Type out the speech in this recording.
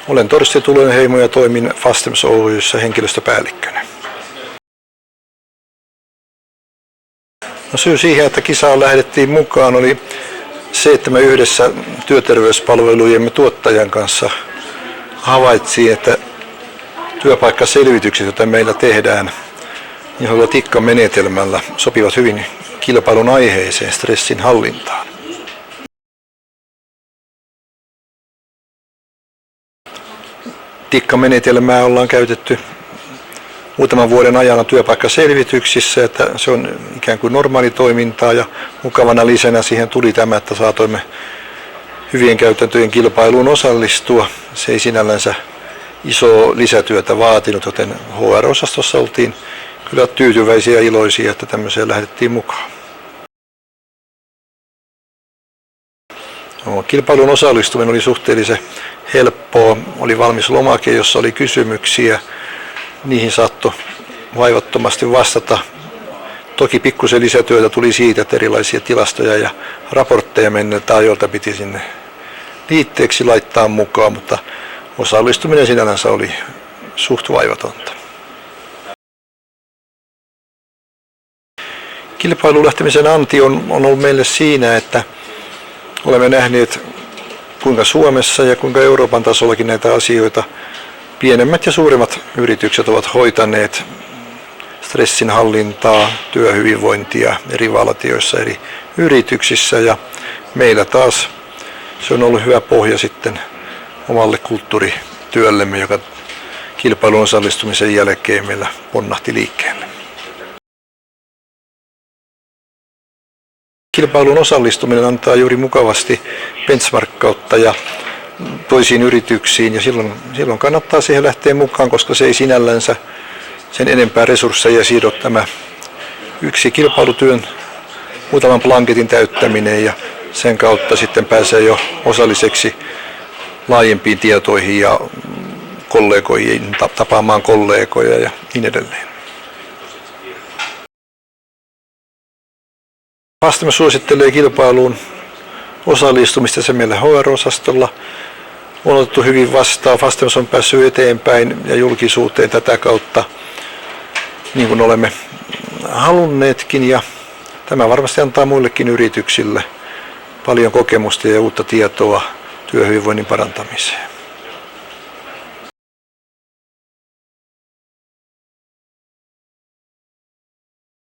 Olen Torsti Tulenheimo ja toimin Fastems Oy:ssä henkilöstöpäällikkönä. No, syy siihen, että kisaan lähdettiin mukaan, oli se, että me yhdessä työterveyspalvelujemme tuottajan kanssa havaittiin, että työpaikkaselvitykset, joita meillä tehdään, joilla TIKKA-menetelmällä sopivat hyvin kilpailun aiheeseen, stressin hallintaan. TIKKA-menetelmää ollaan käytetty muutaman vuoden ajana työpaikkaselvityksissä, että se on ikään kuin normaalitoimintaa, ja mukavana lisänä siihen tuli tämä, että saatoimme hyvien käytäntöjen kilpailuun osallistua. Se ei sinällänsä isoa lisätyötä vaatinut, joten HR-osastossa oltiin kyllä tyytyväisiä ja iloisia, että tämmöiseen lähdettiin mukaan. Kilpailun osallistuminen oli suhteellisen helppoa. Oli valmis lomake, jossa oli kysymyksiä. Niihin saattoi vaivattomasti vastata. Toki pikkusen lisätyötä tuli siitä, että erilaisia tilastoja ja raportteja menneltä ajoilta piti sinne liitteeksi laittaa mukaan, mutta osallistuminen sinällänsä oli suht vaivatonta. Kilpailuun lähtemisen anti on ollut meille siinä, että olemme nähneet, kuinka Suomessa ja kuinka Euroopan tasollakin näitä asioita pienemmät ja suuremmat yritykset ovat hoitaneet stressin hallintaa, työhyvinvointia eri valtioissa, eri yrityksissä, ja meillä taas se on ollut hyvä pohja sitten omalle kulttuurityöllemme, joka kilpailun osallistumisen jälkeen meillä ponnahti liikkeelle. Kilpailun osallistuminen antaa juuri mukavasti benchmarkkautta ja toisiin yrityksiin, ja silloin kannattaa siihen lähteä mukaan, koska se ei sinällänsä sen enempää resursseja sido tämä yksi kilpailutyön muutaman blanketin täyttäminen, ja sen kautta sitten pääsee jo osalliseksi laajempiin tietoihin ja kollegoihin, tapaamaan kollegoja ja niin edelleen. Fastems suosittelee kilpailuun osallistumista se meillä HR-osastolla. On otettu hyvin vastaan. Fastems on päässyt eteenpäin ja julkisuuteen tätä kautta, niin kuin olemme halunneetkin, ja tämä varmasti antaa muillekin yrityksille paljon kokemusta ja uutta tietoa työhyvinvoinnin parantamiseen.